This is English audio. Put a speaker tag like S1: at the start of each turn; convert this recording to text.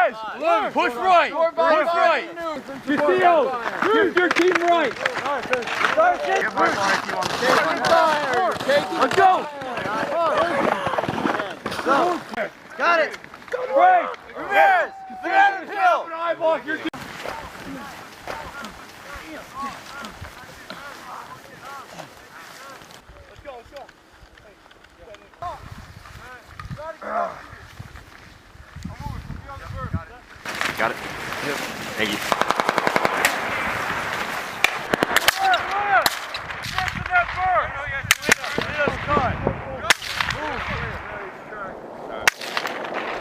S1: Yes! Push right! Push right!
S2: Castillo, shoot your team right!
S1: Let's go!
S3: Got it!
S1: Break! Reverse! Get hill! Eyeball your team! Let's go, let's go.
S4: Got it. Thank you.